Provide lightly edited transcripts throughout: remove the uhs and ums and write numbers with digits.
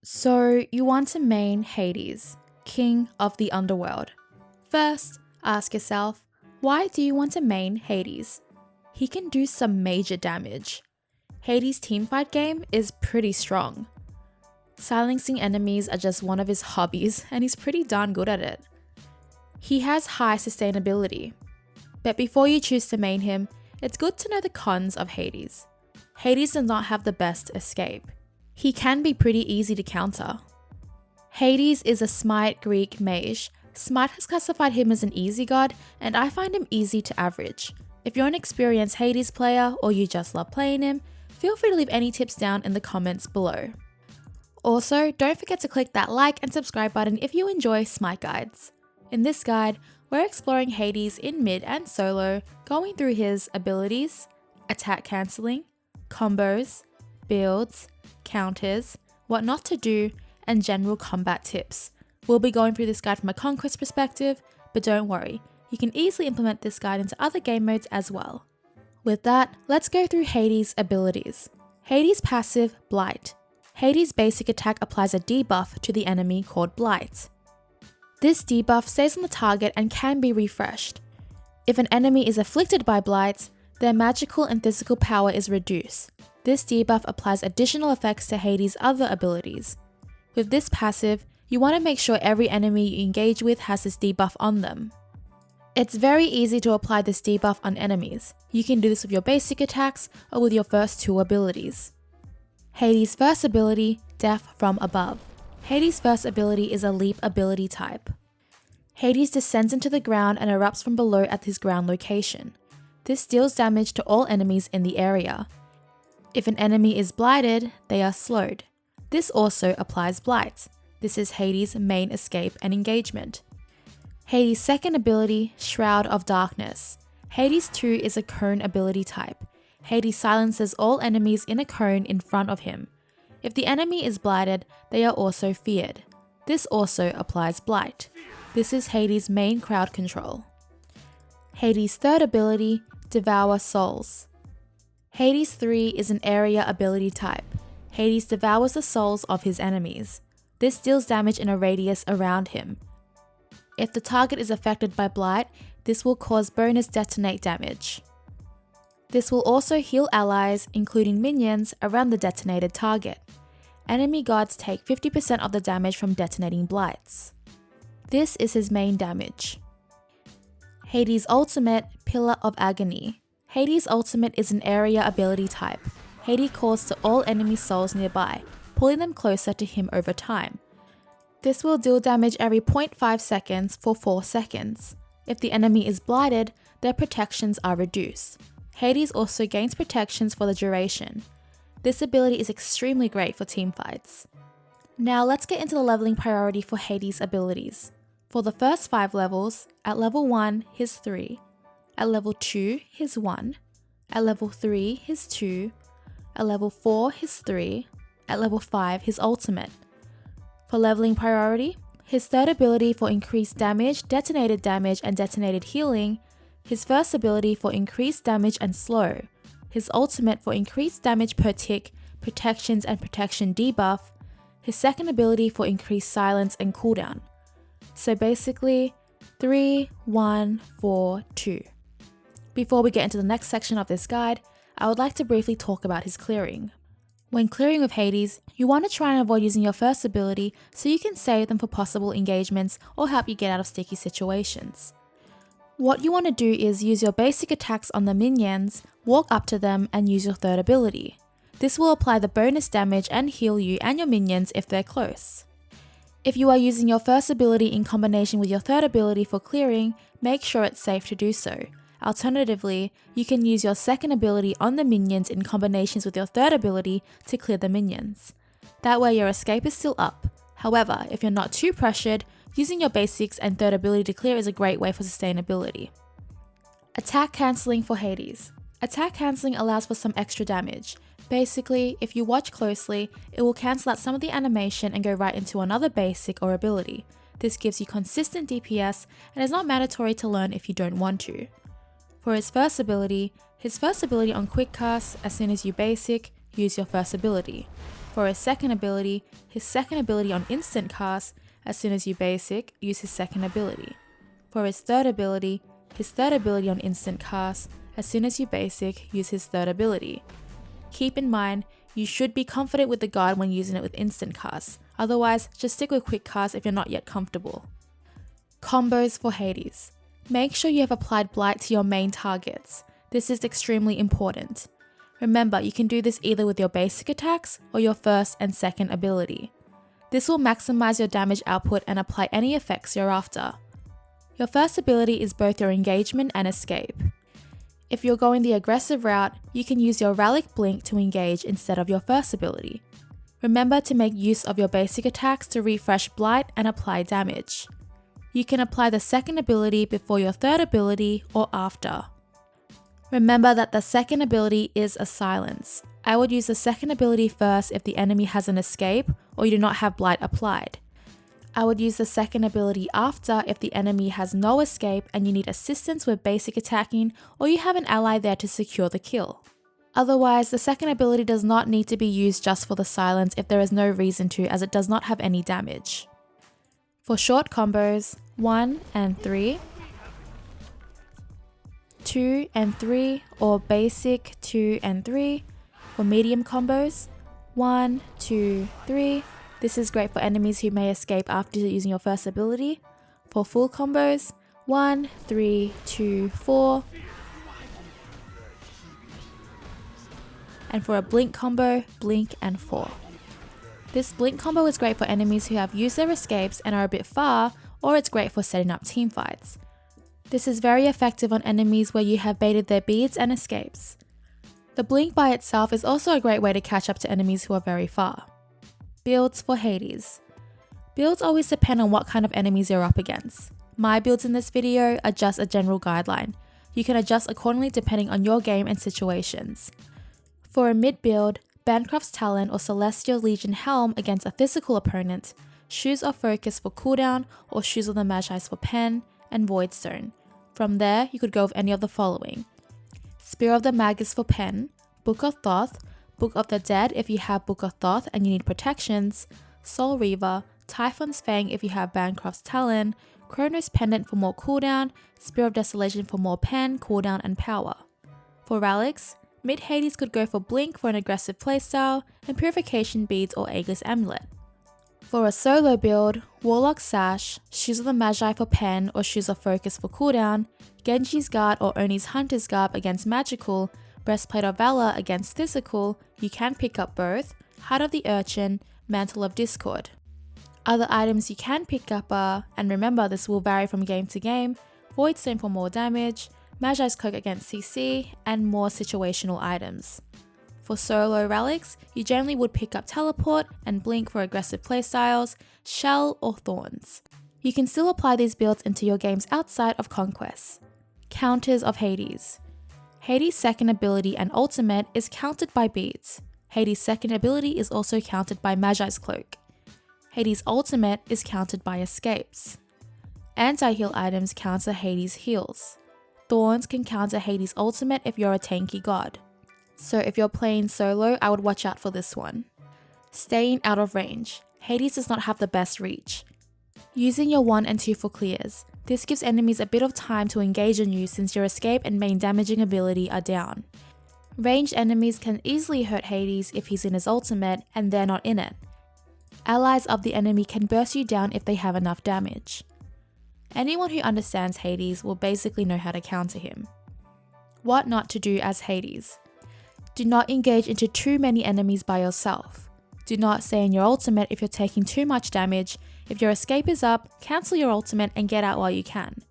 So you want to main Hades, king of the underworld. First, ask yourself, why do you want to main Hades? He can do some major damage. Hades' teamfight game is pretty strong. Silencing enemies are just one of his hobbies, and he's pretty darn good at it. He has high sustainability. But before you choose to main him, it's good to know the cons of Hades. Hades does not have the best escape. He can be pretty easy to counter. Hades is a SMITE Greek Mage. SMITE has classified him as an easy god, and I find him easy to average. If you're an experienced Hades player or you just love playing him, feel free to leave any tips down in the comments below. Also, don't forget to click that like and subscribe button if you enjoy SMITE guides. In this guide, we're exploring Hades in mid and solo, going through his abilities, attack cancelling, combos, builds, counters, what not to do, and general combat tips. We'll be going through this guide from a conquest perspective, but don't worry, you can easily implement this guide into other game modes as well. With that, let's go through Hades' abilities. Hades' passive, Blight. Hades' basic attack applies a debuff to the enemy called Blight. This debuff stays on the target and can be refreshed. If an enemy is afflicted by Blight, their magical and physical power is reduced. This debuff applies additional effects to Hades' other abilities. With this passive, you want to make sure every enemy you engage with has this debuff on them. It's very easy to apply this debuff on enemies. You can do this with your basic attacks or with your first two abilities. Hades' first ability, Death from Above. Hades' first ability is a leap ability type. Hades descends into the ground and erupts from below at his ground location. This deals damage to all enemies in the area. If an enemy is blighted, they are slowed. This also applies Blight. This is Hades' main escape and engagement. Hades' second ability, Shroud of Darkness. Hades 2 is a cone ability type. Hades silences all enemies in a cone in front of him. If the enemy is blighted, they are also feared. This also applies Blight. This is Hades' main crowd control. Hades' third ability, Devour Souls. Hades 3 is an area ability type. Hades devours the souls of his enemies. This deals damage in a radius around him. If the target is affected by Blight, this will cause bonus detonate damage. This will also heal allies, including minions, around the detonated target. Enemy gods take 50% of the damage from detonating Blights. This is his main damage. Hades' ultimate, Pillar of Agony. Hades' ultimate is an area ability type. Hades calls to all enemy souls nearby, pulling them closer to him over time. This will deal damage every 0.5 seconds for 4 seconds. If the enemy is blighted, their protections are reduced. Hades also gains protections for the duration. This ability is extremely great for teamfights. Now let's get into the leveling priority for Hades' abilities. For the first 5 levels, at level 1, his 3. At level 2, his 1. At level 3, his 2. At level 4, his 3. At level 5, his ultimate. For leveling priority, his third ability for increased damage, detonated damage, and detonated healing. His first ability for increased damage and slow. His ultimate for increased damage per tick, protections and protection debuff. His second ability for increased silence and cooldown. So basically, 3, 1, 4, 2. Before we get into the next section of this guide, I would like to briefly talk about his clearing. When clearing with Hades, you want to try and avoid using your first ability so you can save them for possible engagements or help you get out of sticky situations. What you want to do is use your basic attacks on the minions, walk up to them and use your third ability. This will apply the bonus damage and heal you and your minions if they're close. If you are using your first ability in combination with your third ability for clearing, make sure it's safe to do so. Alternatively, you can use your second ability on the minions in combinations with your third ability to clear the minions. That way your escape is still up. However, if you're not too pressured, using your basics and third ability to clear is a great way for sustainability. Attack cancelling for Hades. Attack cancelling allows for some extra damage. Basically, if you watch closely, it will cancel out some of the animation and go right into another basic or ability. This gives you consistent DPS and is not mandatory to learn if you don't want to. For his first ability on quick cast, as soon as you basic, use your first ability. For his second ability on instant cast, as soon as you basic, use his second ability. For his third ability on instant cast, as soon as you basic, use his third ability. Keep in mind, you should be confident with the guard when using it with instant cast, otherwise just stick with quick cast if you're not yet comfortable. Combos for Hades. Make sure you have applied Blight to your main targets. This is extremely important. Remember, you can do this either with your basic attacks or your first and second ability. This will maximize your damage output and apply any effects you're after. Your first ability is both your engagement and escape. If you're going the aggressive route, you can use your Relic Blink to engage instead of your first ability. Remember to make use of your basic attacks to refresh Blight and apply damage. You can apply the second ability before your third ability or after. Remember that the second ability is a silence. I would use the second ability first if the enemy has an escape or you do not have Blight applied. I would use the second ability after if the enemy has no escape and you need assistance with basic attacking or you have an ally there to secure the kill. Otherwise, the second ability does not need to be used just for the silence if there is no reason to, as it does not have any damage. For short combos, 1 and 3, 2 and 3, or basic 2 and 3. For medium combos, 1, 2, 3. This is great for enemies who may escape after using your first ability. For full combos, 1, 3, 2, 4. And for a blink combo, blink and 4. This blink combo is great for enemies who have used their escapes and are a bit far, or it's great for setting up team fights. This is very effective on enemies where you have baited their beads and escapes. The blink by itself is also a great way to catch up to enemies who are very far. Builds for Hades. Builds always depend on what kind of enemies you're up against. My builds in this video are just a general guideline. You can adjust accordingly depending on your game and situations. For a mid build, Bancroft's Talon or Celestial Legion Helm against a physical opponent, Shoes of Focus for cooldown or Shoes of the Magi's for pen, and Voidstone. From there, you could go with any of the following. Spear of the Magus for pen, Book of Thoth, Book of the Dead if you have Book of Thoth and you need protections, Soul Reaver, Typhon's Fang if you have Bancroft's Talon, Chronos Pendant for more cooldown, Spear of Desolation for more pen, cooldown and power. For relics, Mid Hades could go for Blink for an aggressive playstyle, and Purification Beads or Aegis Amulet. For a solo build, Warlock Sash, Shoes of the Magi for pen or Shoes of Focus for cooldown, Genji's Guard or Oni's Hunter's Garb against magical, Breastplate of Valor against physical. You can pick up both, Heart of the Urchin, Mantle of Discord. Other items you can pick up are, and remember this will vary from game to game, Voidstone for more damage, Magi's Cloak against CC, and more situational items. For solo relics, you generally would pick up Teleport and Blink for aggressive playstyles, Shell or Thorns. You can still apply these builds into your games outside of Conquest. Counters of Hades. Hades' second ability and ultimate is countered by beads. Hades' second ability is also countered by Magi's Cloak. Hades' ultimate is countered by escapes. Anti-heal items counter Hades' heals. Thorns can counter Hades' ultimate if you're a tanky god. So if you're playing solo, I would watch out for this one. Staying out of range. Hades does not have the best reach. Using your 1 and 2 for clears. This gives enemies a bit of time to engage on you since your escape and main damaging ability are down. Ranged enemies can easily hurt Hades if he's in his ultimate and they're not in it. Allies of the enemy can burst you down if they have enough damage. Anyone who understands Hades will basically know how to counter him. What not to do as Hades. Do not engage into too many enemies by yourself. Do not stay in your ultimate if you're taking too much damage. If your escape is up, cancel your ultimate and get out while you can.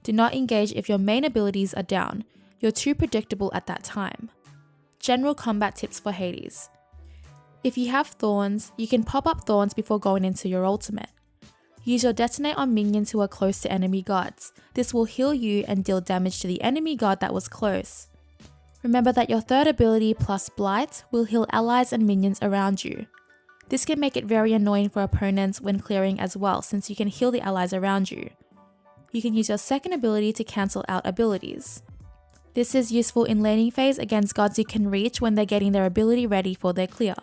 Do not engage if your main abilities are down. You're too predictable at that time. General combat tips for Hades. If you have Thorns, you can pop up Thorns before going into your ultimate. Use your detonate on minions who are close to enemy gods. This will heal you and deal damage to the enemy god that was close. Remember that your third ability plus Blight will heal allies and minions around you. This can make it very annoying for opponents when clearing as well, since you can heal the allies around you. You can use your second ability to cancel out abilities. This is useful in laning phase against gods you can reach when they're getting their ability ready for their clear.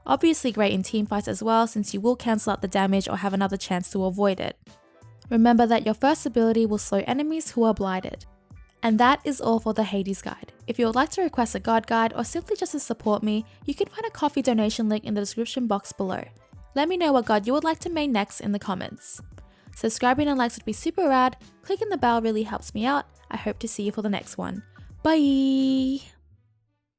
Obviously great in teamfights as well, since you will cancel out the damage or have another chance to avoid it. Remember that your first ability will slow enemies who are blinded. And that is all for the Hades guide. If you would like to request a god guide or simply just to support me, you can find a coffee donation link in the description box below. Let me know what god you would like to main next in the comments. Subscribing and likes would be super rad, clicking the bell really helps me out. I hope to see you for the next one. Bye!